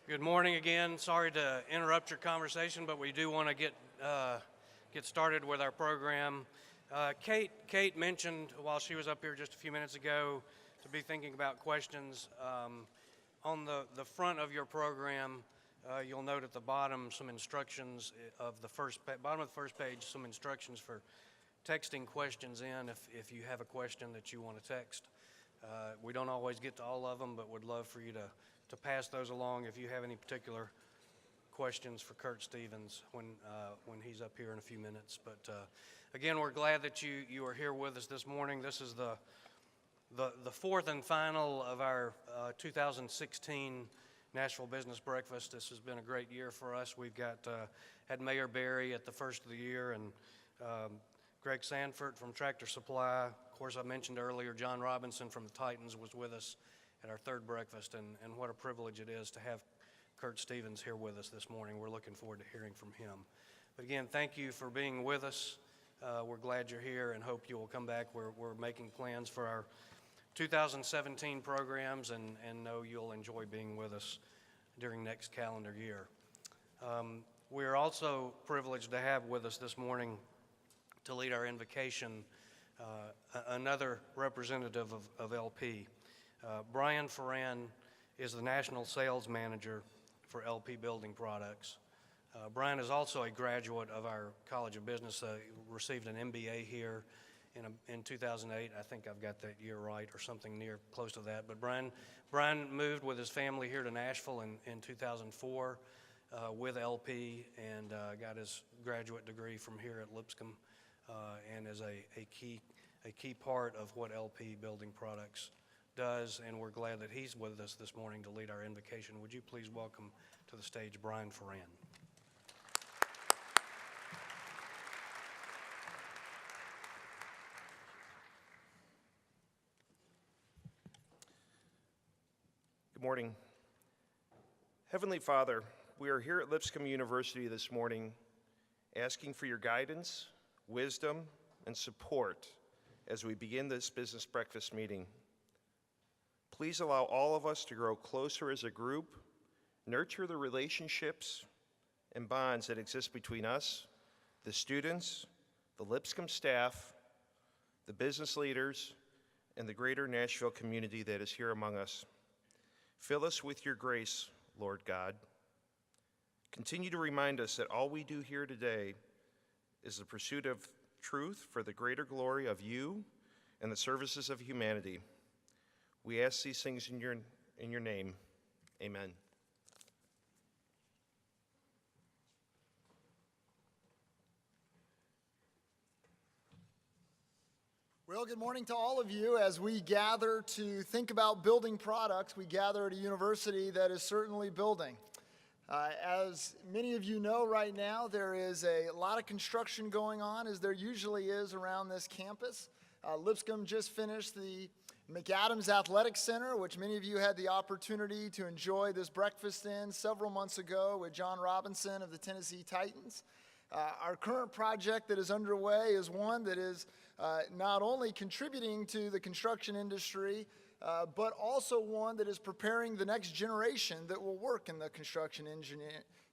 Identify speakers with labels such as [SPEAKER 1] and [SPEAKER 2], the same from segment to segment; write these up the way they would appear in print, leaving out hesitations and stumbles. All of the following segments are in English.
[SPEAKER 1] Good morning again. Sorry to interrupt your conversation, but we do want to get started with our program. Kate mentioned while she was up here just a few minutes ago to be thinking about questions. On the front of your program, you'll note at the bottom some instructions of the bottom of the first page, some instructions for texting questions in if you have a question that you want to text. We don't always get to all of them, but would love for you to pass those along if you have any particular questions for Kurt Stevens when he's up here in a few minutes. But again, we're glad that you are here with us this morning. This is the fourth and final of our 2016 Nashville Business Breakfast. This has been a great year for us. We've had Mayor Berry at the first of the year, and Greg Sanford from Tractor Supply. Of course, I mentioned earlier John Robinson from the Titans was with us at our third breakfast, and what a privilege it is to have Kurt Stevens here with us this morning. We're looking forward to hearing from him. But again, thank you for being with us. We're glad you're here and hope you will come back. We're making plans for our 2017 programs and know you'll enjoy being with us during next calendar year. We're also privileged to have with us this morning to lead our invocation another representative of LP. Brian Ferran is the National Sales Manager for LP Building Products. Brian is also a graduate of our College of Business, received an MBA here in 2008. I think I've got that year right or something near close to that. But Brian moved with his family here to Nashville in 2004 with LP and got his graduate degree from here at Lipscomb and is a key part of what LP Building Products does, and we're glad that he's with us this morning to lead our invocation. Would you please welcome to the stage Brian Ferran.
[SPEAKER 2] Good morning. Heavenly Father, we are here at Lipscomb University this morning asking for your guidance, wisdom, and support as we begin this business breakfast meeting. Please allow all of us to grow closer as a group, nurture the relationships and bonds that exist between us, the students, the Lipscomb staff, the business leaders, and the greater Nashville community that is here among us. Fill us with your grace, Lord God. Continue to remind us that all we do here today is the pursuit of truth for the greater glory of you and the services of humanity. We ask these things in your name. Amen.
[SPEAKER 3] Well, good morning to all of you. As we gather to think about building products, we gather at a university that is certainly building. As many of you know right now, there is a lot of construction going on, as there usually is around this campus. Lipscomb just finished the McAdams Athletic Center, which many of you had the opportunity to enjoy this breakfast in several months ago with John Robinson of the Tennessee Titans. Our current project that is underway is one that is not only contributing to the construction industry, but also one that is preparing the next generation that will work in the construction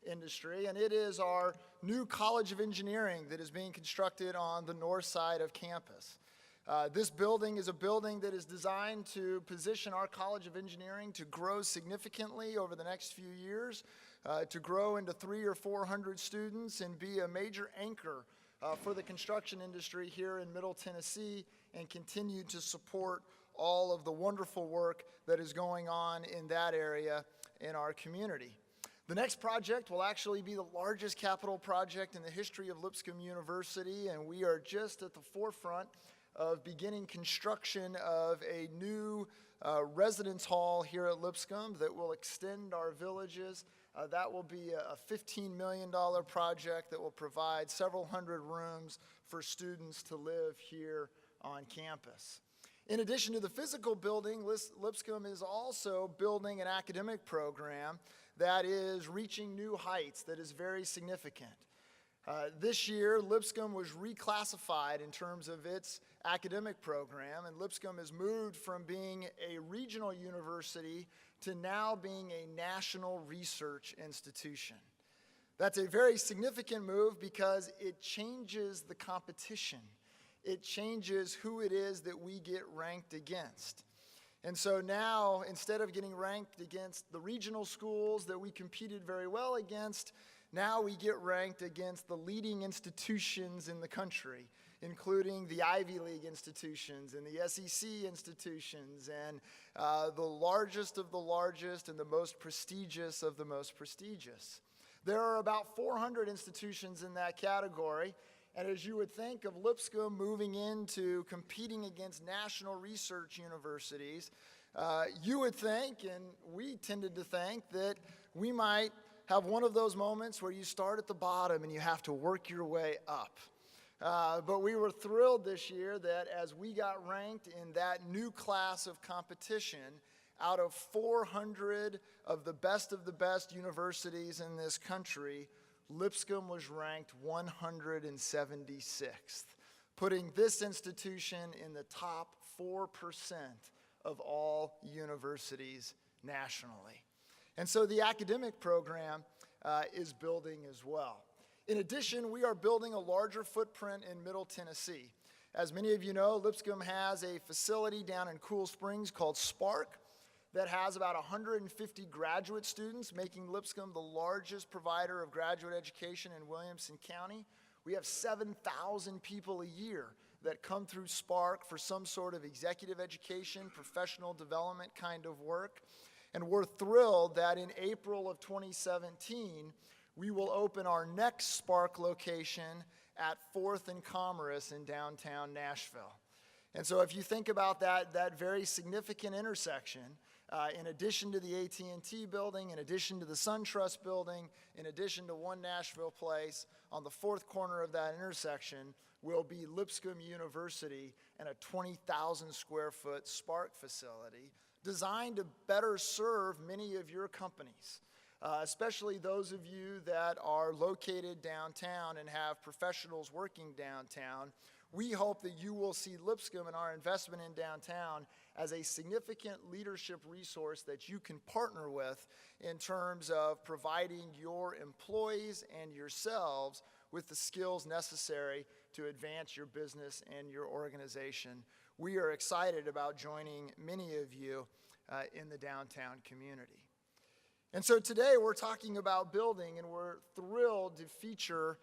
[SPEAKER 3] industry, and it is our new College of Engineering that is being constructed on the north side of campus. This building is a building that is designed to position our College of Engineering to grow significantly over the next few years, to grow into 300 or 400 students and be a major anchor for the construction industry here in Middle Tennessee and continue to support all of the wonderful work that is going on in that area in our community. The next project will actually be the largest capital project in the history of Lipscomb University, and we are just at the forefront of beginning construction of a new residence hall here at Lipscomb that will extend our villages. That will be a $15 million project that will provide several hundred rooms for students to live here on campus. In addition to the physical building, Lipscomb is also building an academic program that is reaching new heights that is very significant. This year, Lipscomb was reclassified in terms of its academic program, and Lipscomb has moved from being a regional university to now being a national research institution. That's a very significant move because it changes the competition. It changes who it is that we get ranked against. And so now, instead of getting ranked against the regional schools that we competed very well against, now we get ranked against the leading institutions in the country, including the Ivy League institutions and the SEC institutions and the largest of the largest and the most prestigious of the most prestigious. There are about 400 institutions in that category, and as you would think of Lipscomb moving into competing against national research universities, you would think, and we tended to think, that we might have one of those moments where you start at the bottom and you have to work your way up. But we were thrilled this year that as we got ranked in that new class of competition, out of 400 of the best universities in this country, Lipscomb was ranked 176th, putting this institution in the top 4% of all universities nationally. And so the academic program is building as well. In addition, we are building a larger footprint in Middle Tennessee. As many of you know, Lipscomb has a facility down in Cool Springs called Spark that has about 150 graduate students, making Lipscomb the largest provider of graduate education in Williamson County. We have 7,000 people a year that come through Spark for some sort of executive education, professional development kind of work. And we're thrilled that in April of 2017, we will open our next Spark location at 4th and Commerce in downtown Nashville. And so if you think about that very significant intersection, in addition to the AT&T building, in addition to the SunTrust building, in addition to One Nashville Place, on the fourth corner of that intersection will be Lipscomb University and a 20,000 square foot Spark facility designed to better serve many of your companies, especially those of you that are located downtown and have professionals working downtown. We hope that you will see Lipscomb and our investment in downtown as a significant leadership resource that you can partner with in terms of providing your employees and yourselves with the skills necessary to advance your business and your organization. We are excited about joining many of you in the downtown community. And so today we're talking about building, and we're thrilled to feature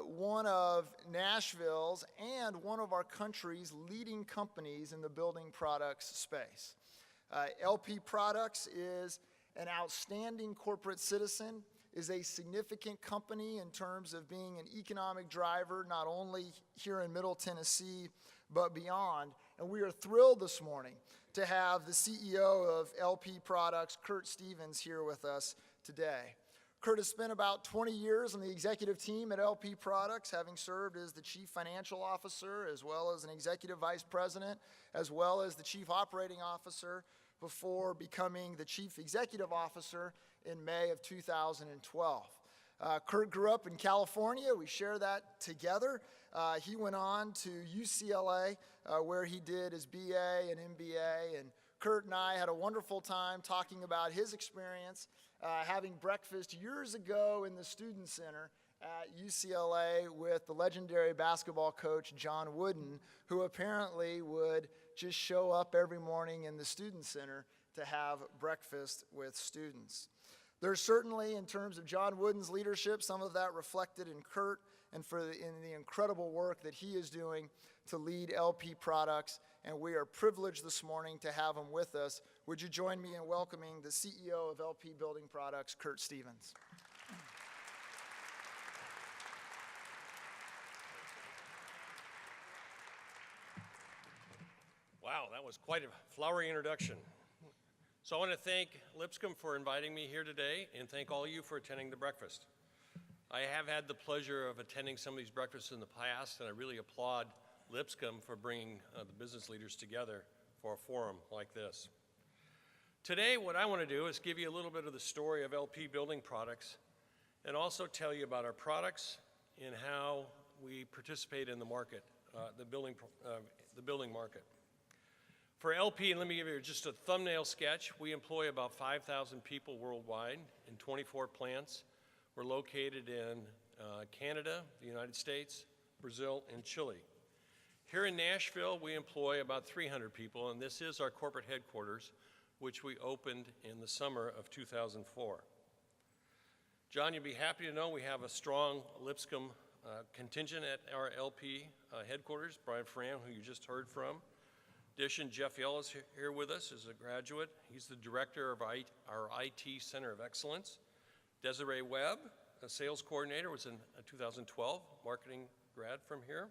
[SPEAKER 3] one of Nashville's and one of our country's leading companies in the building products space. LP Products is an outstanding corporate citizen, is a significant company in terms of being an economic driver, not only here in Middle Tennessee, but beyond. And we are thrilled this morning to have the CEO of LP Products, Kurt Stevens, here with us today. Kurt has spent about 20 years on the executive team at LP Products, having served as the chief financial officer, as well as an executive vice president, as well as the chief operating officer, before becoming the chief executive officer in May of 2012. Kurt grew up in California. We share that together. He went on to UCLA, where he did his BA and MBA, and Kurt and I had a wonderful time talking about his experience having breakfast years ago in the Student Center at UCLA with the legendary basketball coach John Wooden, who apparently would just show up every morning in the Student Center to have breakfast with students. There's certainly, in terms of John Wooden's leadership, some of that reflected in Kurt and in the incredible work that he is doing to lead LP Products, and we are privileged this morning to have him with us. Would you join me in welcoming the CEO of LP Building Products, Kurt Stevens?
[SPEAKER 4] Wow, that was quite a flowery introduction. So I want to thank Lipscomb for inviting me here today and thank all of you for attending the breakfast. I have had the pleasure of attending some of these breakfasts in the past, and I really applaud Lipscomb for bringing the business leaders together for a forum like this. Today, what I want to do is give you a little bit of the story of LP Building Products and also tell you about our products, in how we participate in the market, the building market. For LP, and let me give you just a thumbnail sketch, we employ about 5,000 people worldwide in 24 plants. We're located in Canada, the United States, Brazil, and Chile. Here in Nashville, we employ about 300 people, and this is our corporate headquarters, which we opened in the summer of 2004. John, you'll be happy to know we have a strong Lipscomb contingent at our LP headquarters. Brian Fram, who you just heard from. In addition, Jeff Yell is here with us as a graduate. He's the director of our IT Center of Excellence. Desiree Webb, a sales coordinator, was in 2012, marketing grad from here.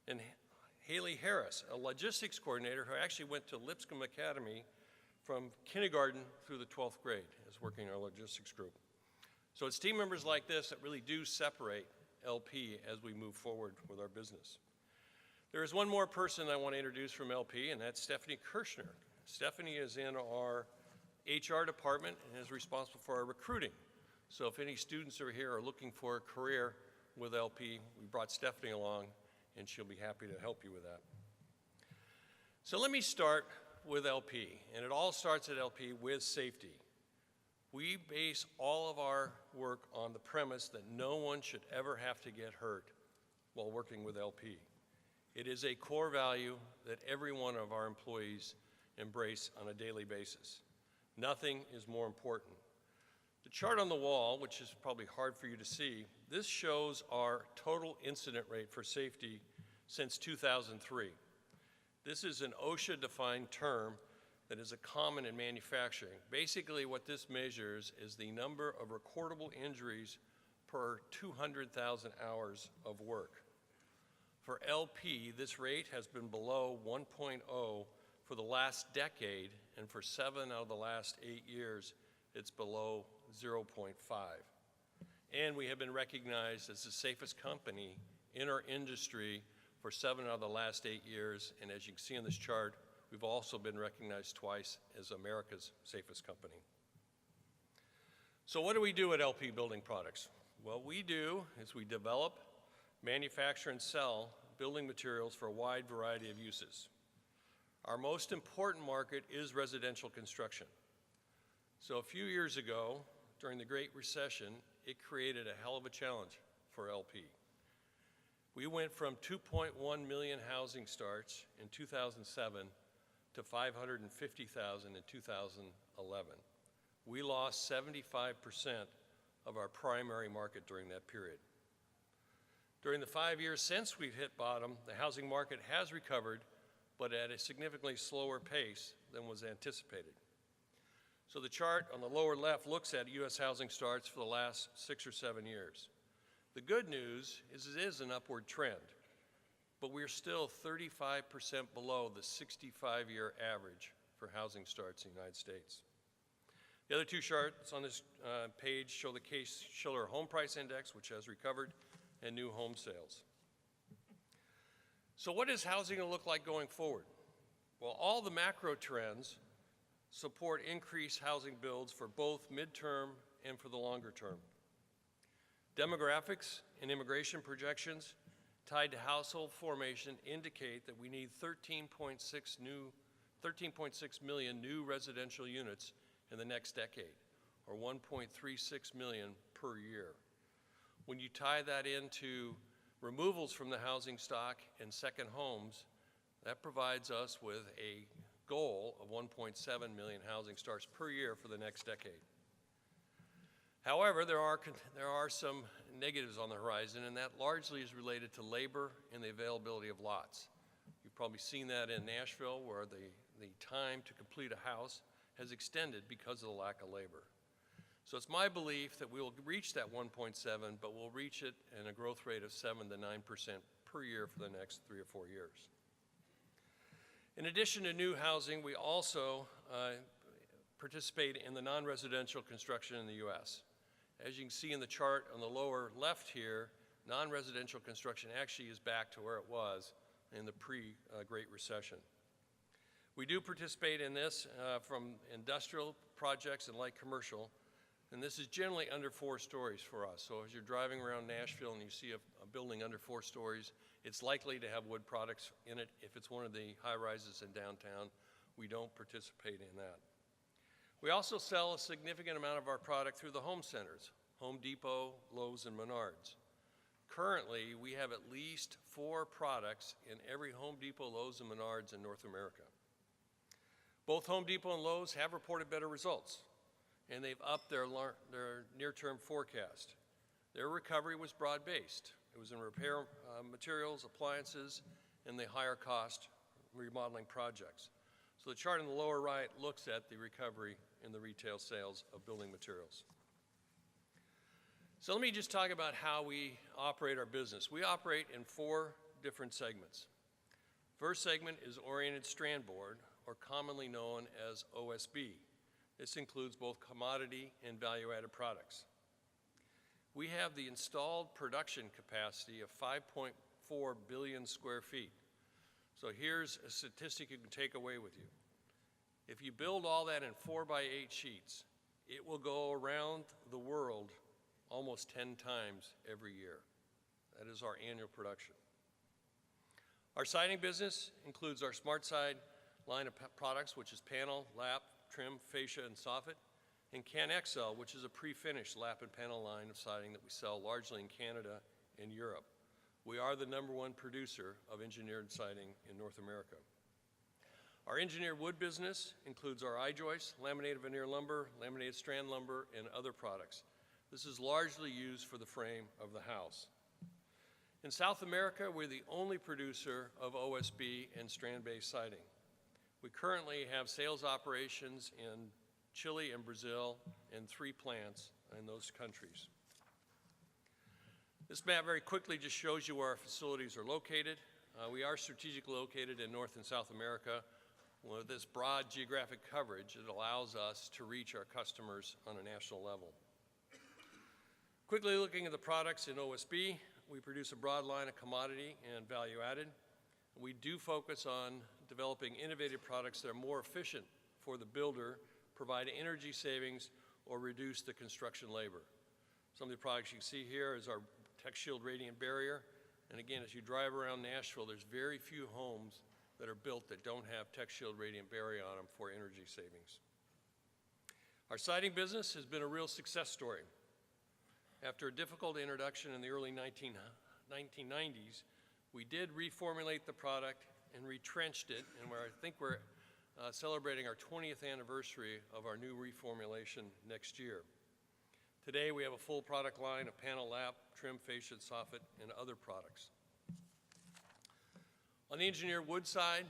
[SPEAKER 4] And Haley Harris, a logistics coordinator who actually went to Lipscomb Academy from kindergarten through the 12th grade, is working in our logistics group. So it's team members like this that really do separate LP as we move forward with our business. There is one more person I want to introduce from LP, and that's Stephanie Kirshner. Stephanie is in our HR department and is responsible for our recruiting. So if any students are here are looking for a career with LP, we brought Stephanie along, and she'll be happy to help you with that. So let me start with LP, and it all starts at LP with safety. We base all of our work on the premise that no one should ever have to get hurt while working with LP. It is a core value that every one of our employees embrace on a daily basis. Nothing is more important. The chart on the wall, which is probably hard for you to see, this shows our total incident rate for safety since 2003. This is an OSHA-defined term that is a common in manufacturing. Basically, what this measures is the number of recordable injuries per 200,000 hours of work. For LP, this rate has been below 1.0 for the last decade, and for 7 out of the last 8 years, it's below 0.5. And we have been recognized as the safest company in our industry for 7 out of the last 8 years, and as you can see on this chart, we've also been recognized twice as America's safest company. So what do we do at LP Building Products? What we do is we develop, manufacture, and sell building materials for a wide variety of uses. Our most important market is residential construction. So a few years ago, during the Great Recession, it created a hell of a challenge for LP. We went from 2.1 million housing starts in 2007 to 550,000 in 2011. We lost 75% of our primary market during that period. During the 5 years since we've hit bottom, the housing market has recovered, but at a significantly slower pace than was anticipated. So the chart on the lower left looks at U.S. housing starts for the last 6 or 7 years. The good news is it is an upward trend, but we're still 35% below the 65-year average for housing starts in the United States. The other two charts on this page show the Case-Shiller Home Price Index, which has recovered, and new home sales. So what is housing going to look like going forward? Well, all the macro trends support increased housing builds for both midterm and for the longer term. Demographics and immigration projections tied to household formation indicate that we need 13.6 million new residential units in the next decade, or 1.36 million per year. When you tie that into removals from the housing stock and second homes, that provides us with a goal of 1.7 million housing starts per year for the next decade. However, there are some negatives on the horizon, and that largely is related to labor and the availability of lots. You've probably seen that in Nashville, where the time to complete a house has extended because of the lack of labor. So it's my belief that we will reach that 1.7, but we'll reach it in a growth rate of 7 to 9% per year for the next 3 or 4 years. In addition to new housing, we also participate in the non-residential construction in the U.S. As you can see in the chart on the lower left here, non-residential construction actually is back to where it was in the pre-Great Recession. We do participate in this from industrial projects and light commercial, And this is generally under 4 stories for us. So as you're driving around Nashville and you see a building under 4 stories, it's likely to have wood products in it. If it's one of the high rises in downtown, we don't participate in that. We also sell a significant amount of our product through the home centers, Home Depot, Lowe's, and Menards. Currently, we have at least 4 products in every Home Depot, Lowe's, and Menards in North America. Both Home Depot and Lowe's have reported better results, and they've upped their near-term forecast. Their recovery was broad-based. It was in repair materials, appliances, and the higher cost remodeling projects. So the chart in the lower right looks at the recovery in the retail sales of building materials. So let me just talk about how we operate our business. We operate in 4 different segments. First segment is oriented strand board, or commonly known as OSB. This includes both commodity and value-added products. We have the installed production capacity of 5.4 billion square feet. So here's a statistic you can take away with you. If you build all that in 4x8 sheets, it will go around the world almost 10 times every year. That is our annual production. Our siding business includes our SmartSide line of products, which is panel, lap, trim, fascia, and soffit, and CanXL, which is a pre-finished lap and panel line of siding that we sell largely in Canada and Europe. We are the #1 producer of engineered siding in North America. Our engineered wood business includes our I-joists, laminated veneer lumber, laminated strand lumber, and other products. This is largely used for the frame of the house. In South America, we're the only producer of OSB and strand-based siding. We currently have sales operations in Chile and Brazil and 3 plants in those countries. This map very quickly just shows you where our facilities are located. We are strategically located in North and South America. With this broad geographic coverage, it allows us to reach our customers on a national level. Quickly looking at the products in OSB, we produce a broad line of commodity and value added. We do focus on developing innovative products that are more efficient for the builder, provide energy savings, or reduce the construction labor. Some of the products you can see here is our TechShield Radiant Barrier. And again, as you drive around Nashville, there's very few homes that are built that don't have TechShield Radiant Barrier on them for energy savings. Our siding business has been a real success story. After a difficult introduction in the early 1990s, we did reformulate the product and retrenched it, and I think we're celebrating our 20th anniversary of our new reformulation next year. Today, we have a full product line of panel, lap, trim, fascia, soffit, and other products. On the engineered wood side,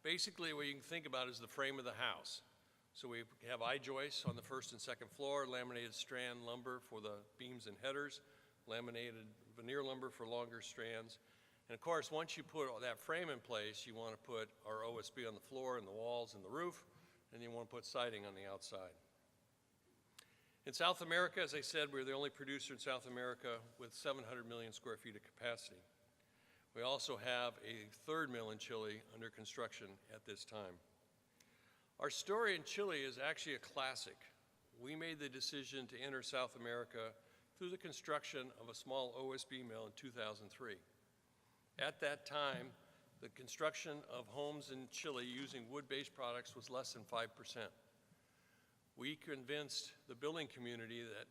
[SPEAKER 4] basically what you can think about is the frame of the house. So we have I-joists on the 1st and 2nd floor, laminated strand lumber for the beams and headers, laminated veneer lumber for longer strands. And of course, once you put that frame in place, you want to put our OSB on the floor and the walls and the roof, and you want to put siding on the outside. In South America, as I said, we're the only producer in South America with 700 million square feet of capacity. We also have a 3rd mill in Chile under construction at this time. Our story in Chile is actually a classic. We made the decision to enter South America through the construction of a small OSB mill in 2003. At that time, the construction of homes in Chile using wood-based products was less than 5%. We convinced the building community that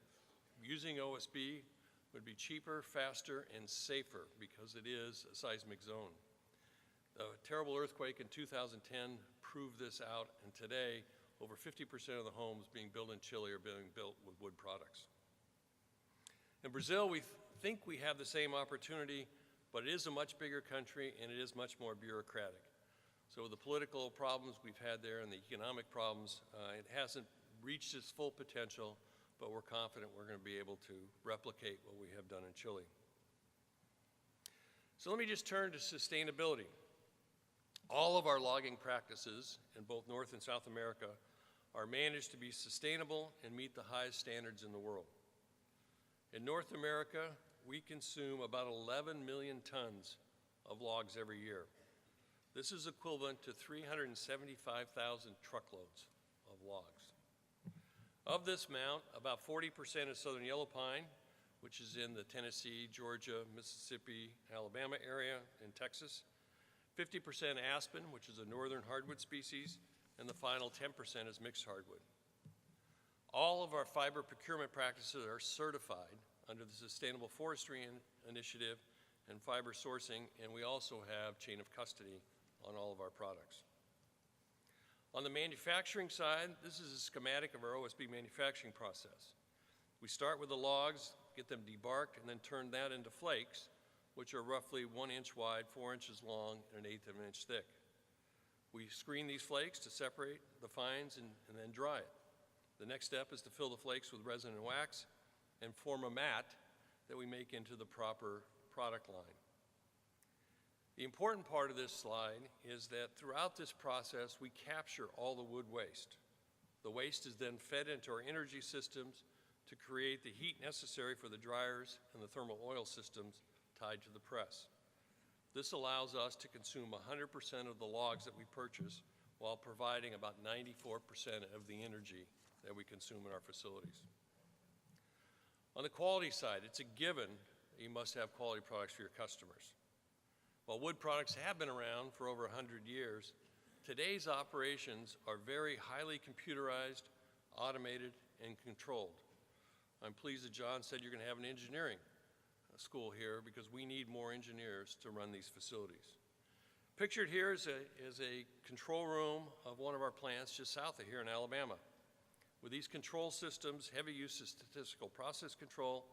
[SPEAKER 4] using OSB would be cheaper, faster, and safer because it is a seismic zone. The terrible earthquake in 2010 proved this out, and today, over 50% of the homes being built in Chile are being built with wood products. In Brazil, we think we have the same opportunity, but it is a much bigger country and it is much more bureaucratic. So with the political problems we've had there and the economic problems, it hasn't reached its full potential, but we're confident we're going to be able to replicate what we have done in Chile. So let me just turn to sustainability. All of our logging practices in both North and South America are managed to be sustainable and meet the highest standards in the world. In North America, we consume about 11 million tons of logs every year. This is equivalent to 375,000 truckloads of logs. Of this amount, about 40% is southern yellow pine, which is in the Tennessee, Georgia, Mississippi, Alabama area, and Texas. 50% aspen, which is a northern hardwood species, and the final 10% is mixed hardwood. All of our fiber procurement practices are certified under the Sustainable Forestry Initiative and fiber sourcing, and we also have chain of custody on all of our products. On the manufacturing side, this is a schematic of our OSB manufacturing process. We start with the logs, get them debarked, and then turn that into flakes, which are roughly 1 inch wide, 4 inches long, and 1/8 of an inch thick. We screen these flakes to separate the fines and then dry it. The next step is to fill the flakes with resin and wax and form a mat that we make into the proper product line. The important part of this slide is that throughout this process, we capture all the wood waste. The waste is then fed into our energy systems to create the heat necessary for the dryers and the thermal oil systems tied to the press. This allows us to consume 100% of the logs that we purchase while providing about 94% of the energy that we consume in our facilities. On the quality side, it's a given that you must have quality products for your customers. While wood products have been around for over 100 years, today's operations are very highly computerized, automated, and controlled. I'm pleased that John said you're going to have an engineering school here because we need more engineers to run these facilities. Pictured here is a control room of one of our plants just south of here in Alabama. With these control systems, heavy use of statistical process control,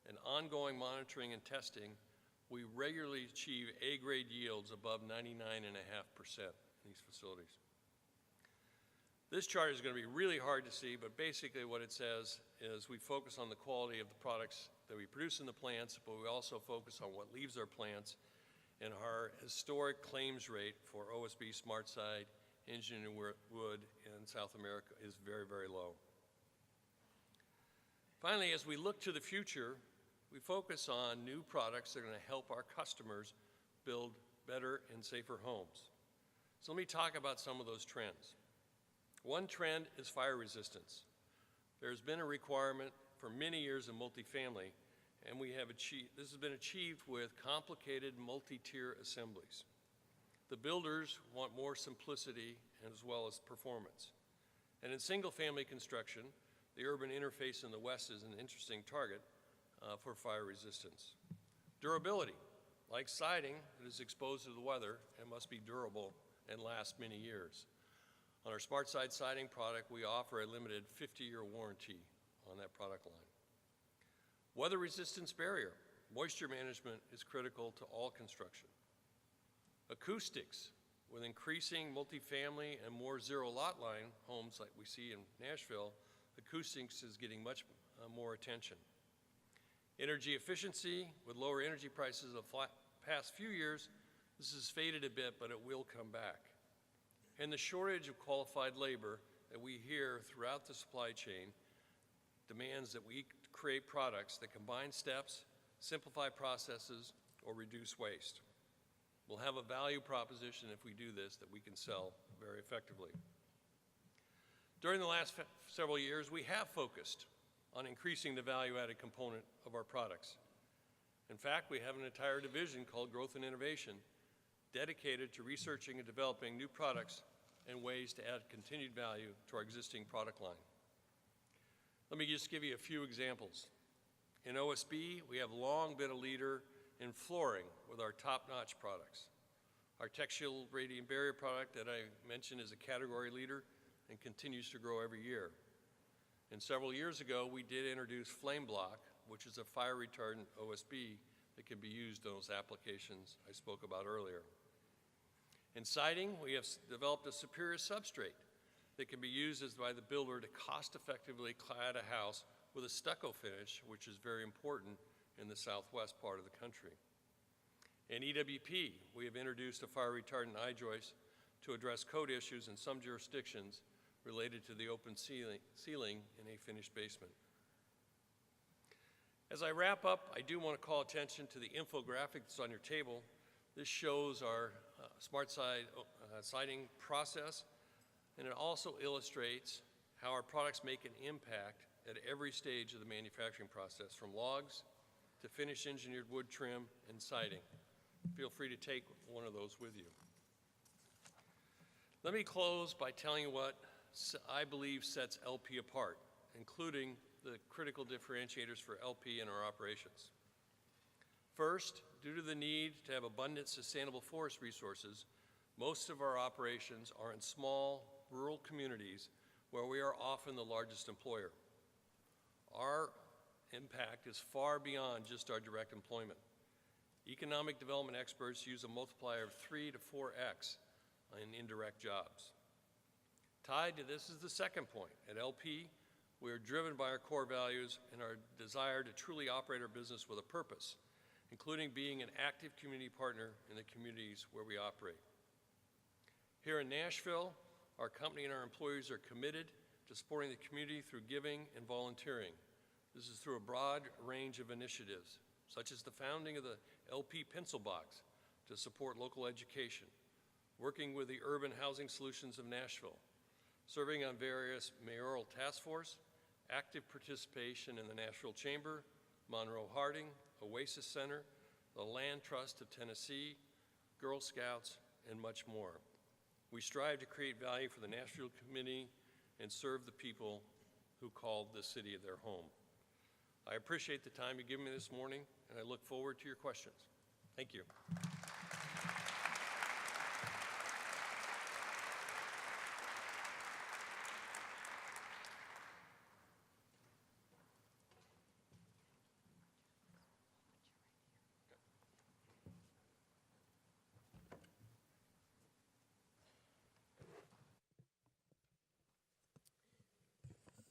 [SPEAKER 4] and ongoing monitoring and testing, we regularly achieve A-grade yields above 99.5% in these facilities. This chart is going to be really hard to see, but basically what it says is we focus on the quality of the products that we produce in the plants, but we also focus on what leaves our plants, and our historic claims rate for OSB SmartSide engineered wood in South America is very, very low. Finally, as we look to the future, we focus on new products that are going to help our customers build better and safer homes. So let me talk about some of those trends. One trend is fire resistance. There's been a requirement for many years in multifamily, and this has been achieved with complicated multi-tier assemblies. The builders want more simplicity as well as performance. And in single-family construction, the urban interface in the West is an interesting target for fire resistance. Durability, like siding that is exposed to the weather and must be durable and last many years. On our SmartSide siding product, we offer a limited 50-year warranty on that product line. Weather resistance barrier. Moisture management is critical to all construction. Acoustics, with increasing multifamily and more zero lot line homes like we see in Nashville, acoustics is getting much more attention. Energy efficiency, with lower energy prices of the past few years, this has faded a bit, but it will come back. And the shortage of qualified labor that we hear throughout the supply chain demands that we create products that combine steps, simplify processes, or reduce waste. We'll have a value proposition if we do this that we can sell very effectively. During the last several years, we have focused on increasing the value-added component of our products. In fact, we have an entire division called Growth and Innovation dedicated to researching and developing new products and ways to add continued value to our existing product line. Let me just give you a few examples. In OSB, we have long been a leader in flooring with our top-notch products. Our textile radiant barrier product that I mentioned is a category leader and continues to grow every year. And several years ago, we did introduce Flame Block, which is a fire retardant OSB that can be used in those applications I spoke about earlier. In siding, we have developed a superior substrate that can be used by the builder to cost-effectively clad a house with a stucco finish, which is very important in the southwest part of the country. In EWP, we have introduced a fire retardant I-joist to address code issues in some jurisdictions related to the open ceiling in a finished basement. As I wrap up, I do want to call attention to the infographic that's on your table. This shows our SmartSide siding process, and it also illustrates how our products make an impact at every stage of the manufacturing process, from logs to finished engineered wood trim and siding. Feel free to take one of those with you. Let me close by telling you what I believe sets LP apart, including the critical differentiators for LP in our operations. First, due to the need to have abundant sustainable forest resources, most of our operations are in small, rural communities where we are often the largest employer. Our impact is far beyond just our direct employment. Economic development experts use a multiplier of 3 to 4x in indirect jobs. Tied to this is the second point. At LP, we are driven by our core values and our desire to truly operate our business with a purpose, including being an active community partner in the communities where we operate. Here in Nashville, our company and our employees are committed to supporting the community through giving and volunteering. This is through a broad range of initiatives, such as the founding of the LP Pencil Box to support local education, working with the Urban Housing Solutions of Nashville, serving on various mayoral task force, active participation in the Nashville Chamber, Monroe Harding, Oasis Center, the Land Trust of Tennessee, Girl Scouts, and much more. We strive to create value for the Nashville community and serve the people who called this city their home. I appreciate the time you give me this morning, and I look forward to your questions. Thank you.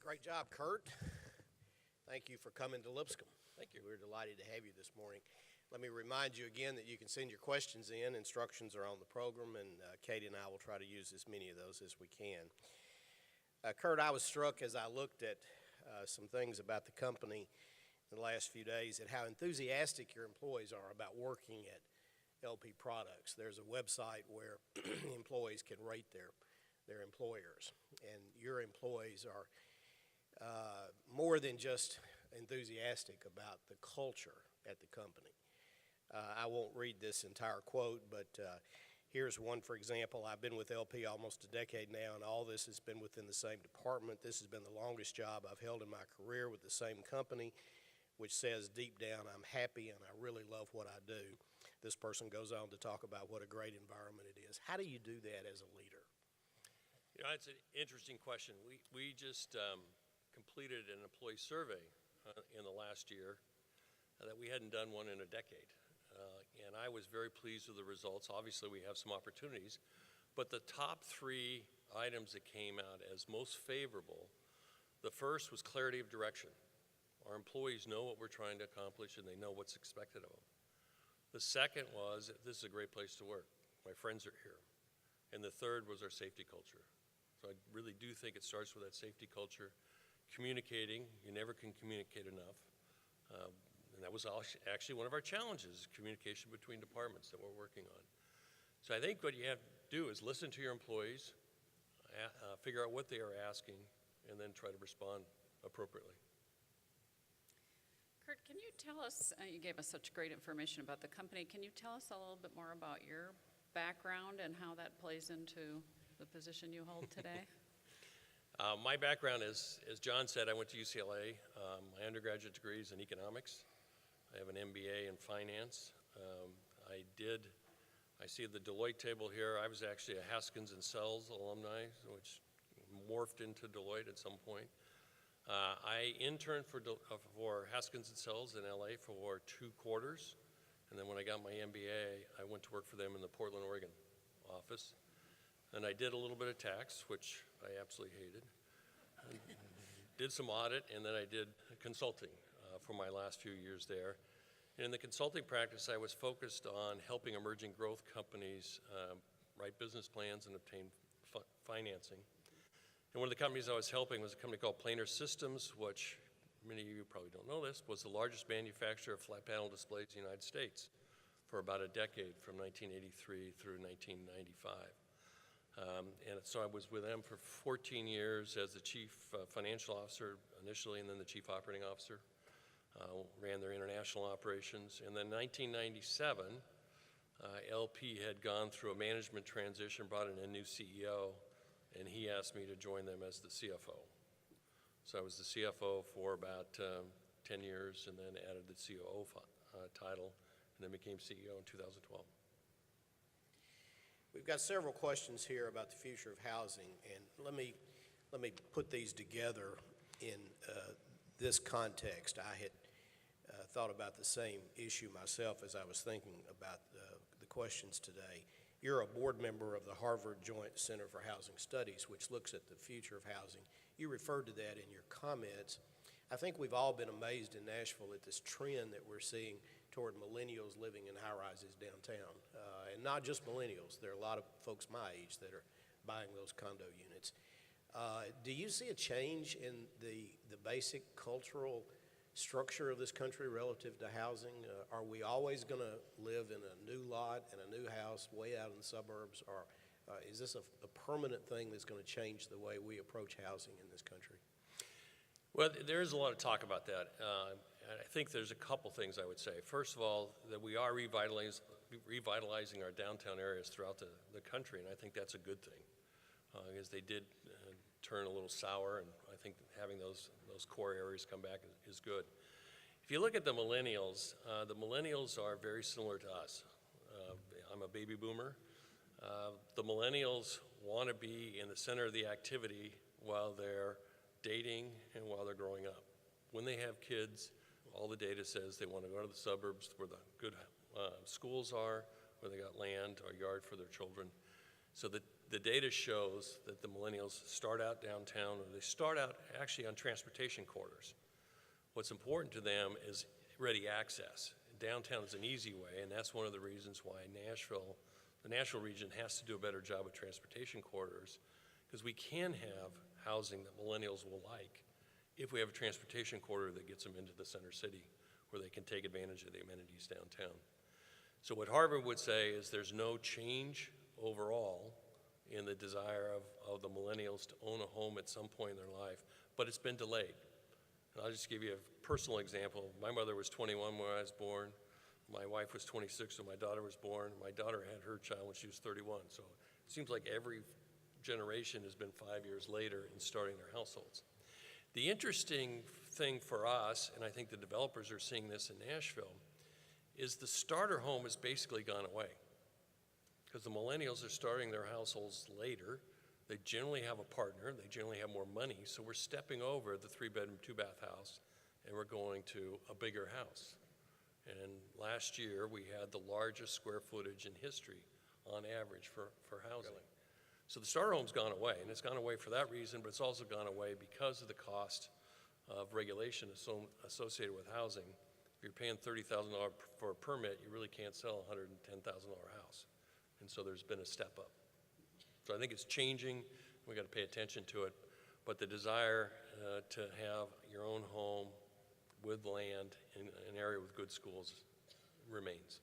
[SPEAKER 5] Great job, Kurt. Thank you for coming to Lipscomb.
[SPEAKER 4] Thank you.
[SPEAKER 5] We're delighted to have you this morning. Let me remind you again that you can send your questions in. Instructions are on the program, and Katie and I will try to use as many of those as we can. Kurt, I was struck as I looked at some things about the company in the last few days at how enthusiastic your employees are about working at LP Products. There's a website where employees can rate their employers, and your employees are more than just enthusiastic about the culture at the company. I won't read this entire quote, but here's one, for example. I've been with LP almost a decade now, and all this has been within the same department. This has been the longest job I've held in my career with the same company, which says deep down, I'm happy and I really love what I do. This person goes on to talk about what a great environment it is. How do you do that as a leader?
[SPEAKER 4] You know, it's an interesting question. We just completed an employee survey in the last year that we hadn't done one in a decade. And I was very pleased with the results. Obviously, we have some opportunities, but the top 3 items that came out as most favorable, the first was clarity of direction. Our employees know what we're trying to accomplish and they know what's expected of them. The second was, this is a great place to work. My friends are here. And the third was our safety culture. So I really do think it starts with that safety culture. Communicating, you never can communicate enough. And that was actually one of our challenges, communication between departments that we're working on. So I think what you have to do is listen to your employees, figure out what they are asking, and then try to respond appropriately.
[SPEAKER 6] Kurt, can you tell us, you gave us such great information about the company, can you tell us a little bit more about your background and how that plays into the position you hold today?
[SPEAKER 4] My background is, as John said, I went to UCLA. My undergraduate degree is in economics. I have an MBA in finance. I see the Deloitte table here. I was actually a Haskins and Sells alumni, which morphed into Deloitte at some point. I interned for Haskins and Sells in LA for 2 quarters. And then when I got my MBA, I went to work for them in the Portland, Oregon office. And I did a little bit of tax, which I absolutely hated. Did some audit, and then I did consulting for my last few years there. And in the consulting practice, I was focused on helping emerging growth companies write business plans and obtain financing. And one of the companies I was helping was a company called Planar Systems, which many of you probably don't know this, was the largest manufacturer of flat panel displays in the United States for about a decade, from 1983 through 1995. And so I was with them for 14 years as the chief financial officer initially, and then the chief operating officer. Ran their international operations. And then 1997, LP had gone through a management transition, brought in a new CEO, and he asked me to join them as the CFO. So I was the CFO for about 10 years, and then added the COO title, and then became CEO in 2012.
[SPEAKER 5] We've got several questions here about the future of housing, and let me put these together in this context. I had thought about the same issue myself as I was thinking about the questions today. You're a board member of the Harvard Joint Center for Housing Studies, which looks at the future of housing. You referred to that in your comments. I think we've all been amazed in Nashville at this trend that we're seeing toward millennials living in high-rises downtown. And not just millennials. There are a lot of folks my age that are buying those condo units. Do you see a change in the basic cultural structure of this country relative to housing? Are we always going to live in a new lot and a new house way out in the suburbs, or is this a permanent thing that's going to change the way we approach housing in this country?
[SPEAKER 4] Well, there is a lot of talk about that. And I think there's a couple things I would say. First of all, that we are revitalizing our downtown areas throughout the country, and I think that's a good thing, because they did turn a little sour, and I think having those core areas come back is good. If you look at the millennials are very similar to us. I'm a baby boomer. The millennials want to be in the center of the activity while they're dating and while they're growing up. When they have kids, all the data says they want to go to the suburbs where the good schools are, where they got land or yard for their children. So the data shows that the millennials start out downtown, or they start out actually on transportation corridors. What's important to them is ready access. Downtown is an easy way, and that's one of the reasons why the Nashville region has to do a better job with transportation corridors, because we can have housing that millennials will like if we have a transportation corridor that gets them into the center city where they can take advantage of the amenities downtown. So what Harvard would say is there's no change overall in the desire of the millennials to own a home at some point in their life, but it's been delayed. And I'll just give you a personal example. My mother was 21 when I was born. My wife was 26 when my daughter was born. My daughter had her child when she was 31. So it seems like every generation has been 5 years later in starting their households. The interesting thing for us, and I think the developers are seeing this in Nashville, is the starter home has basically gone away. Because the millennials are starting their households later. They generally have a partner, they generally have more money, so we're stepping over the 3-bedroom, 2-bath house, and we're going to a bigger house. And last year, we had the largest square footage in history on average for housing. Really? So the starter home's gone away, and it's gone away for that reason, but it's also gone away because of the cost of regulation associated with housing. If you're paying $30,000 for a permit, you really can't sell a $110,000 house. And so there's been a step up. So I think it's changing. We got to pay attention to it. But the desire to have your own home with land in an area with good schools remains.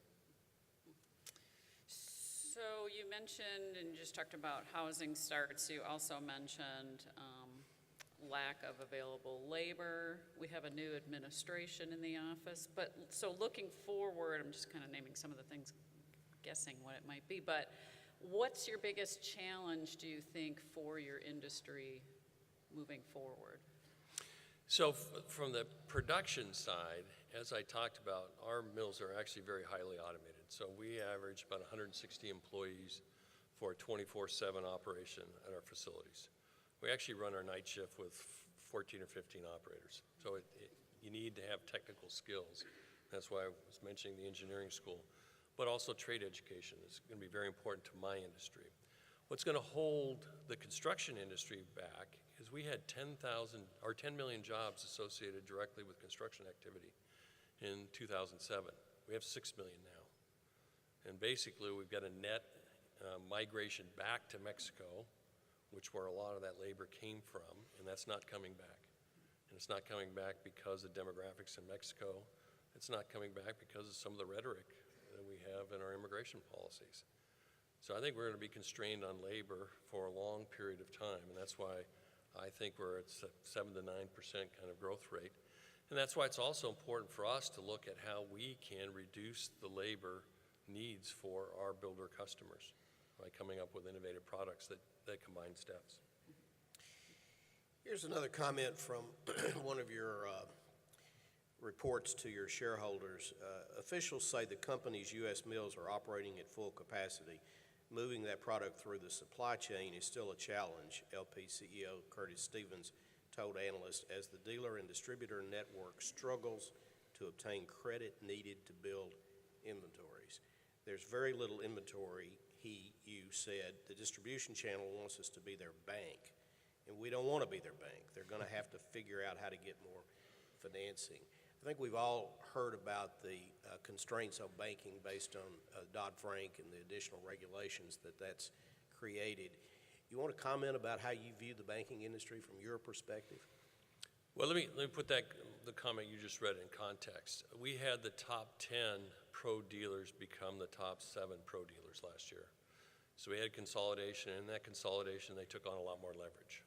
[SPEAKER 6] So you mentioned, and you just talked about housing starts, you also mentioned lack of available labor. We have a new administration in the office. But so looking forward, I'm just kind of naming some of the things, guessing what it might be, but what's your biggest challenge, do you think, for your industry moving forward?
[SPEAKER 4] So from the production side, as I talked about, our mills are actually very highly automated. So we average about 160 employees for a 24/7 operation at our facilities. We actually run our night shift with 14 or 15 operators. So you need to have technical skills. That's why I was mentioning the engineering school. But also trade education is going to be very important to my industry. What's going to hold the construction industry back is we had 10 million jobs associated directly with construction activity in 2007. We have 6 million now. And basically we've got a net migration back to Mexico, which where a lot of that labor came from, and that's not coming back. And it's not coming back because of demographics in Mexico. It's not coming back because of some of the rhetoric that we have in our immigration policies. So I think we're going to be constrained on labor for a long period of time, and that's why I think we're at 7 to 9% kind of growth rate. And that's why it's also important for us to look at how we can reduce the labor needs for our builder customers by coming up with innovative products that combine steps.
[SPEAKER 5] Here's another comment from one of your reports to your shareholders. Officials say the company's U.S. mills are operating at full capacity. Moving that product through the supply chain is still a challenge, LP CEO Curtis Stevens told analysts, as the dealer and distributor network struggles to obtain credit needed to build inventories. There's very little inventory, you said. The distribution channel wants us to be their bank, and we don't want to be their bank. They're going to have to figure out how to get more financing. I think we've all heard about the constraints on banking based on Dodd-Frank and the additional regulations that's created. You want to comment about how you view the banking industry from your perspective?
[SPEAKER 4] Well, let me put the comment you just read in context. We had the top 10 pro dealers become the top 7 pro dealers last year. So we had consolidation, and in that consolidation, they took on a lot more leverage.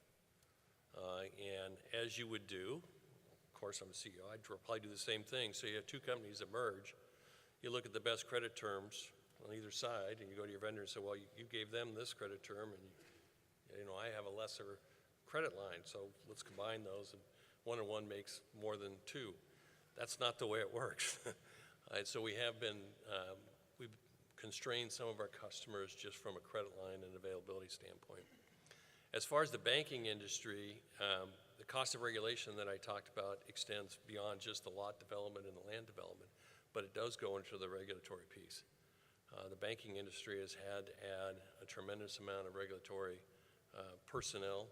[SPEAKER 4] And as you would do, of course, I'm a CEO, I'd probably do the same thing. So you have two companies that merge. You look at the best credit terms on either side, and you go to your vendor and say, well, you gave them this credit term, and I have a lesser credit line, so let's combine those, and 1 and 1 makes more than 2. That's not the way it works. So we have been, we've constrained some of our customers just from a credit line and availability standpoint. As far as the banking industry, the cost of regulation that I talked about extends beyond just the lot development and the land development, but it does go into the regulatory piece. The banking industry has had to add a tremendous amount of regulatory personnel.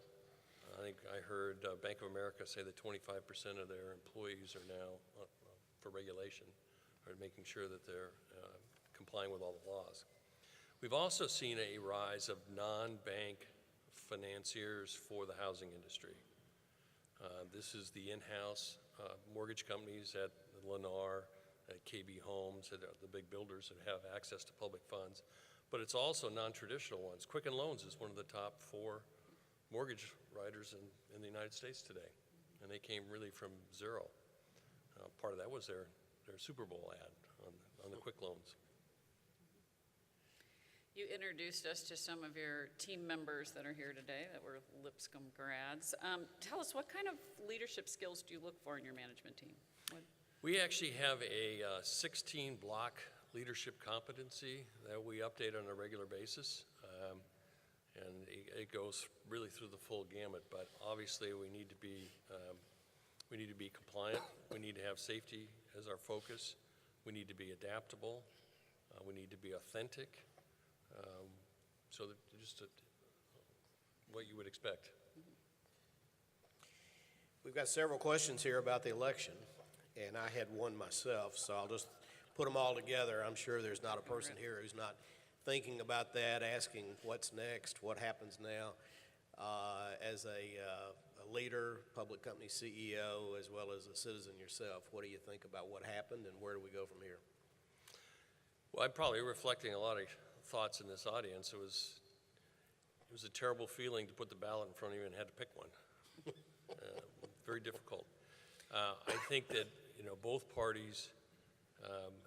[SPEAKER 4] I think I heard Bank of America say that 25% of their employees are now, for regulation, are making sure that they're complying with all the laws. We've also seen a rise of non-bank financiers for the housing industry. This is the in-house mortgage companies at Lennar, at KB Homes, at the big builders that have access to public funds. But it's also non-traditional ones. Quicken Loans is one of the top 4 mortgage writers in the United States today. And they came really from zero. Part of that was their Super Bowl ad on the quick loans.
[SPEAKER 6] You introduced us to some of your team members that are here today that were Lipscomb grads. Tell us, what kind of leadership skills do you look for in your management team?
[SPEAKER 4] We actually have a 16-block leadership competency that we update on a regular basis. And it goes really through the full gamut, but obviously we need to be compliant. We need to have safety as our focus. We need to be adaptable. We need to be authentic. So that just what you would expect.
[SPEAKER 5] We've got several questions here about the election, and I had one myself, so I'll just put them all together. I'm sure there's not a person here who's not thinking about that, asking what's next, what happens now. As a leader, public company CEO, as well as a citizen yourself, what do you think about what happened, and where do we go from here?
[SPEAKER 4] Well, I'm probably reflecting a lot of thoughts in this audience. It was a terrible feeling to put the ballot in front of you and had to pick one. Very difficult. I think that both parties,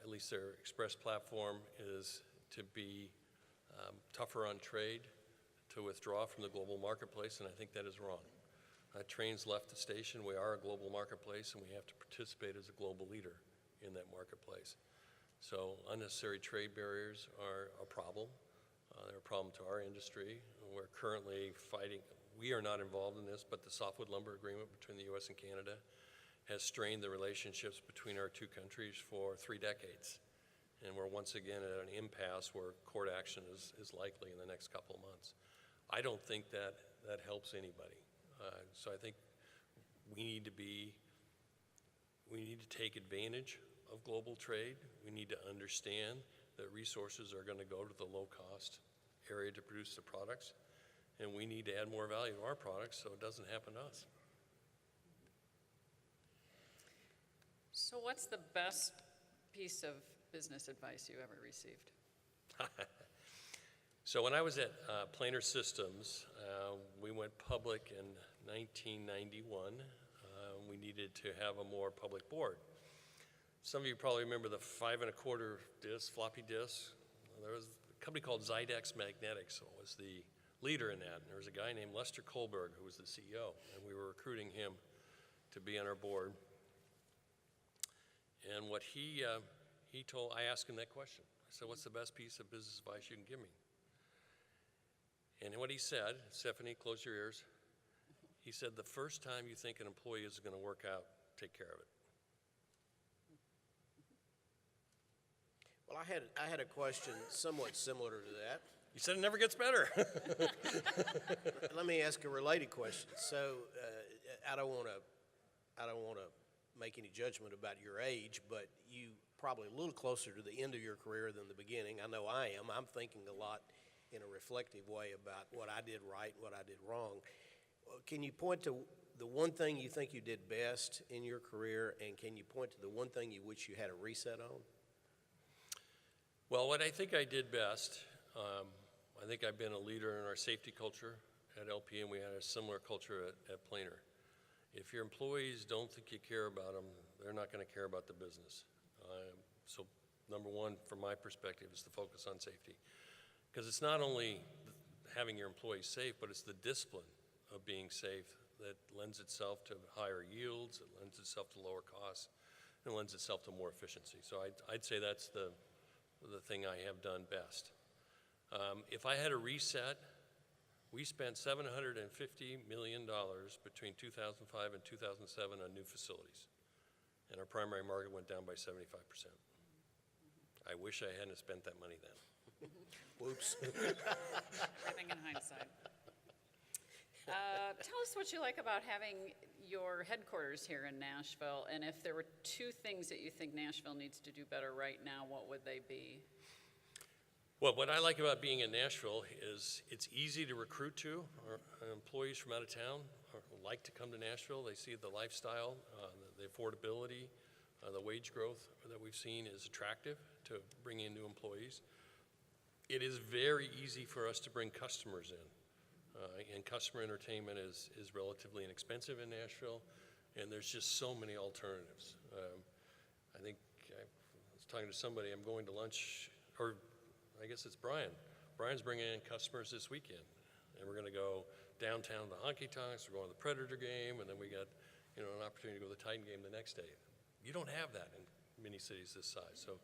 [SPEAKER 4] at least their express platform, is to be tougher on trade, to withdraw from the global marketplace, and I think that is wrong. Train's left the station. We are a global marketplace, and we have to participate as a global leader in that marketplace. So unnecessary trade barriers are a problem. They're a problem to our industry. We're currently fighting. We are not involved in this, but the softwood lumber agreement between the U.S. and Canada has strained the relationships between our two countries for 3 decades. And we're once again at an impasse where court action is likely in the next couple of months. I don't think that helps anybody. So I think we need to take advantage of global trade. We need to understand that resources are going to go to the low-cost area to produce the products, and we need to add more value to our products so it doesn't happen to us.
[SPEAKER 6] So what's the best piece of business advice you ever received?
[SPEAKER 4] So when I was at Planer Systems, we went public in 1991. We needed to have a more public board. Some of you probably remember the 5 1/4 disc, floppy disk. There was a company called Zydex Magnetics was the leader in that. And there was a guy named Lester Kohlberg who was the CEO, and we were recruiting him to be on our board. And what I asked him that question. I said, what's the best piece of business advice you can give me? And what he said, Stephanie, close your ears. He said, the first time you think an employee is going to work out, take care of it.
[SPEAKER 5] Well, I had a question somewhat similar to that.
[SPEAKER 4] He said it never gets better.
[SPEAKER 5] Let me ask a related question. So I don't want to make any judgment about your age, but you probably a little closer to the end of your career than the beginning. I know I am. I'm thinking a lot in a reflective way about what I did right, what I did wrong. Can you point to the one thing you think you did best in your career, and can you point to the one thing you wish you had a reset on?
[SPEAKER 4] Well, what I think I did best, I think I've been a leader in our safety culture at LP, and we had a similar culture at Planer. If your employees don't think you care about them, they're not going to care about the business. So number one, from my perspective, is to focus on safety. Because it's not only having your employees safe, but it's the discipline of being safe that lends itself to higher yields, it lends itself to lower costs, and it lends itself to more efficiency. So I'd say that's the thing I have done best. If I had a reset, we spent $750 million between 2005 and 2007 on new facilities, and our primary market went down by 75%. I wish I hadn't spent that money then.
[SPEAKER 5] Whoops.
[SPEAKER 6] Everything in hindsight. Tell us what you like about having your headquarters here in Nashville, and if there were two things that you think Nashville needs to do better right now, what would they be?
[SPEAKER 4] Well, what I like about being in Nashville is it's easy to recruit to. Our employees from out of town like to come to Nashville. They see the lifestyle, the affordability, the wage growth that we've seen is attractive to bring in new employees. It is very easy for us to bring customers in. And customer entertainment is relatively inexpensive in Nashville, and there's just so many alternatives. I think I was talking to somebody, I'm going to lunch, or I guess it's Brian. Brian's bringing in customers this weekend, and we're going to go downtown to the Honky Tonks, we're going to the Predator game, and then we got an opportunity to go to the Titan game the next day. You don't have that in many cities this size, so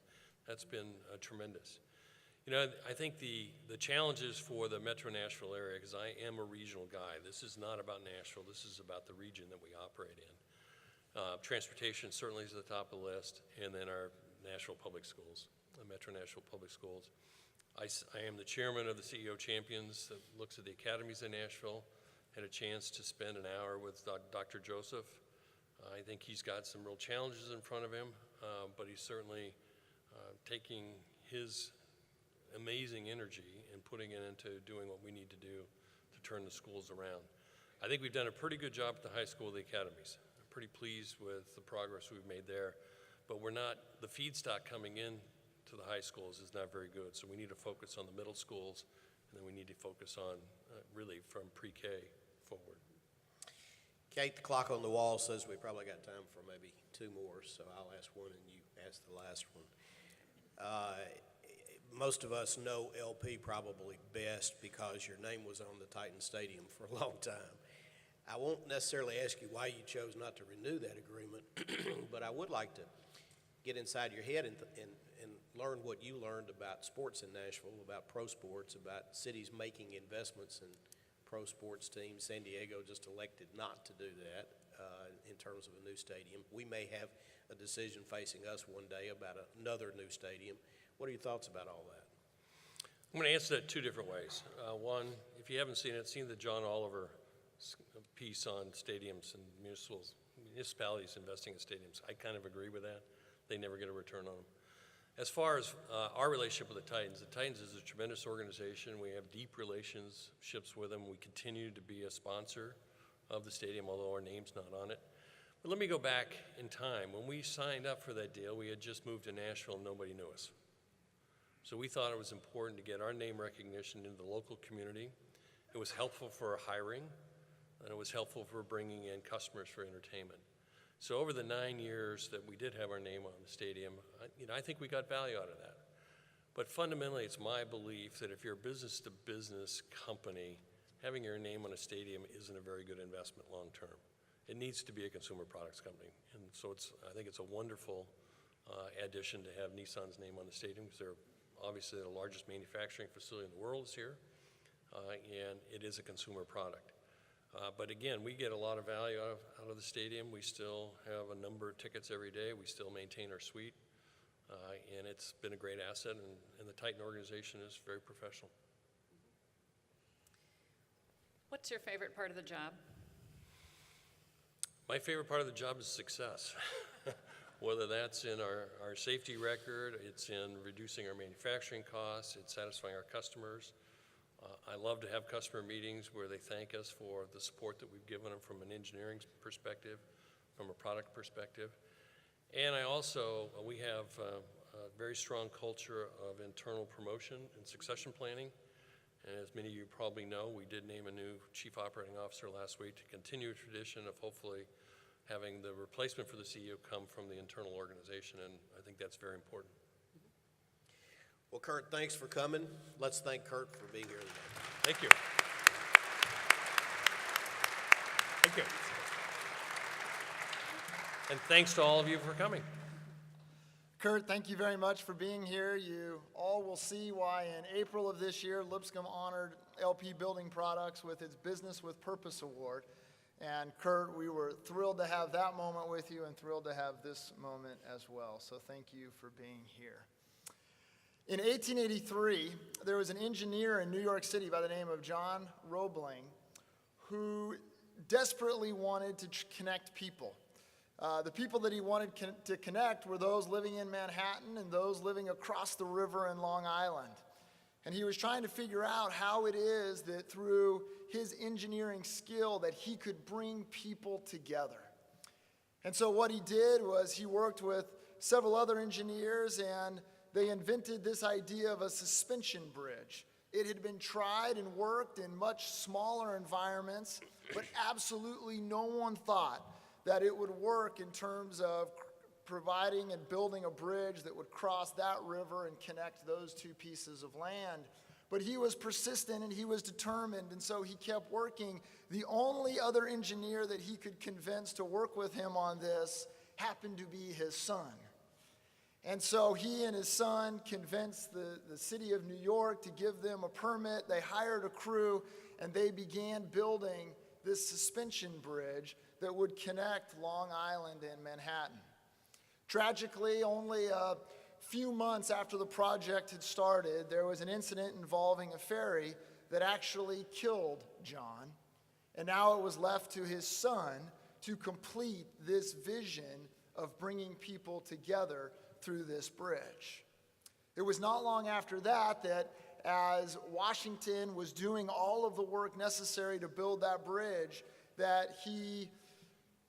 [SPEAKER 4] that's been tremendous. I think the challenges for the Metro Nashville area, because I am a regional guy, this is not about Nashville, this is about the region that we operate in. Transportation certainly is at the top of the list, and then our Nashville Public Schools, the Metro Nashville Public Schools. I am the chairman of the CEO Champions that looks at the academies in Nashville. Had a chance to spend an hour with Dr. Joseph. I think he's got some real challenges in front of him, but he's certainly taking his amazing energy and putting it into doing what we need to do to turn the schools around. I think we've done a pretty good job at the high school, the academies. I'm pretty pleased with the progress we've made there, but the feedstock coming in to the high schools is not very good, so we need to focus on the middle schools, and then we need to focus on really from pre-K forward.
[SPEAKER 5] Kate, the clock on the wall says we probably got time for maybe two more, so I'll ask one and you ask the last one. Most of us know LP probably best because your name was on the Titan Stadium for a long time. I won't necessarily ask you why you chose not to renew that agreement, but I would like to get inside your head and learn what you learned about sports in Nashville, about pro sports, about cities making investments in pro sports teams. San Diego just elected not to do that in terms of a new stadium. We may have a decision facing us one day about another new stadium. What are your thoughts about all that?
[SPEAKER 4] I'm going to answer that two different ways. One, if you haven't seen it, seen the John Oliver piece on stadiums and municipalities investing in stadiums. I kind of agree with that. They never get a return on them. As far as our relationship with the Titans is a tremendous organization. We have deep relationships with them. We continue to be a sponsor of the stadium, although our name's not on it. But let me go back in time. When we signed up for that deal, we had just moved to Nashville and nobody knew us. So we thought it was important to get our name recognition into the local community. It was helpful for hiring, and it was helpful for bringing in customers for entertainment. So over the 9 years that we did have our name on the stadium, I think we got value out of that. But fundamentally, it's my belief that if you're a business-to-business company, having your name on a stadium isn't a very good investment long-term. It needs to be a consumer products company. And so I think it's a wonderful addition to have Nissan's name on the stadium, because they're obviously the largest manufacturing facility in the world is here, and it is a consumer product. But again, we get a lot of value out of the stadium. We still have a number of tickets every day. We still maintain our suite, and it's been a great asset, and the Titan organization is very professional.
[SPEAKER 6] What's your favorite part of the job?
[SPEAKER 4] My favorite part of the job is success. Whether that's in our safety record, it's in reducing our manufacturing costs, it's satisfying our customers. I love to have customer meetings where they thank us for the support that we've given them from an engineering perspective, from a product perspective. And we have a very strong culture of internal promotion and succession planning. And as many of you probably know, we did name a new chief operating officer last week to continue a tradition of hopefully having the replacement for the CEO come from the internal organization, and I think that's very important.
[SPEAKER 5] Well, Kurt, thanks for coming. Let's thank Kurt for being here today.
[SPEAKER 4] Thank you. Thank you. And thanks to all of you for coming.
[SPEAKER 3] Kurt, thank you very much for being here. You all will see why in April of this year, Lipscomb honored LP Building Products with its Business with Purpose Award. And Kurt, we were thrilled to have that moment with you and thrilled to have this moment as well. So thank you for being here. In 1883, there was an engineer in New York City by the name of John Roebling who desperately wanted to connect people. The people that he wanted to connect were those living in Manhattan and those living across the river in Long Island. And he was trying to figure out how it is that through his engineering skill that he could bring people together. And so what he did was he worked with several other engineers, and they invented this idea of a suspension bridge. It had been tried and worked in much smaller environments, but absolutely no one thought that it would work in terms of providing and building a bridge that would cross that river and connect those two pieces of land. But he was persistent and he was determined, and so he kept working. The only other engineer that he could convince to work with him on this happened to be his son. And so he and his son convinced the city of New York to give them a permit. They hired a crew, and they began building this suspension bridge that would connect Long Island and Manhattan. Tragically, only a few months after the project had started, there was an incident involving a ferry that actually killed John, and now it was left to his son to complete this vision of bringing people together through this bridge. It was not long after that as Washington was doing all of the work necessary to build that bridge, that he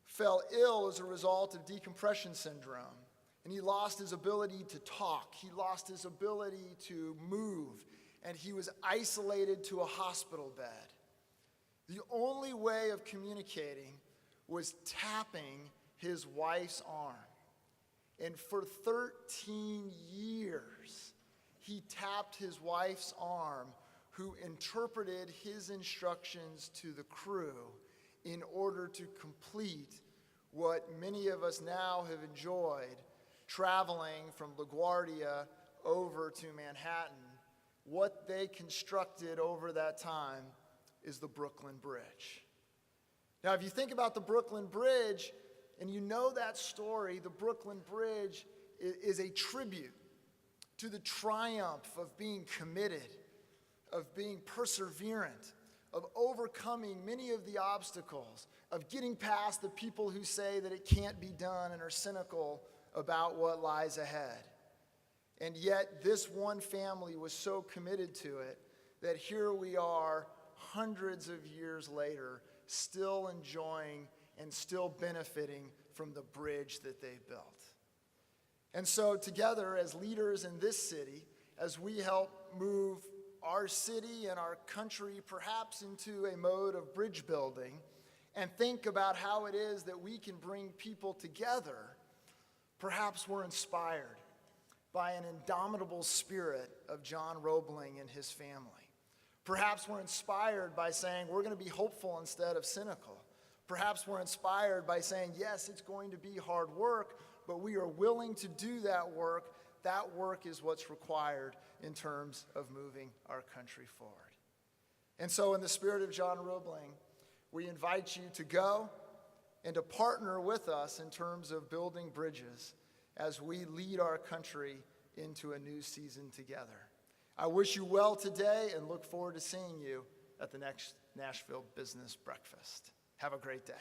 [SPEAKER 3] fell ill as a result of decompression syndrome. And he lost his ability to talk. He lost his ability to move. And he was isolated to a hospital bed. The only way of communicating was tapping his wife's arm. And for 13 years, he tapped his wife's arm, who interpreted his instructions to the crew in order to complete what many of us now have enjoyed, traveling from LaGuardia over to Manhattan. What they constructed over that time is the Brooklyn Bridge. Now, if you think about the Brooklyn Bridge, and you know that story, the Brooklyn Bridge is a tribute to the triumph of being committed, of being perseverant, of overcoming many of the obstacles, of getting past the people who say that it can't be done and are cynical about what lies ahead. And yet this one family was so committed to it that here we are hundreds of years later, still enjoying and still benefiting from the bridge that they built. And so together as leaders in this city as we help move our city and our country perhaps into a mode of bridge building and think about how it is that we can bring people together, perhaps we're inspired by an indomitable spirit of John Roebling and his family. Perhaps we're inspired by saying we're going to be hopeful instead of cynical. Perhaps we're inspired by saying, yes, it's going to be hard work, but we are willing to do that work. That work is what's required in terms of moving our country forward. And so in the spirit of John Roebling, we invite you to go and to partner with us in terms of building bridges as we lead our country into a new season together. I wish you well today and look forward to seeing you at the next Nashville Business Breakfast. Have a great day.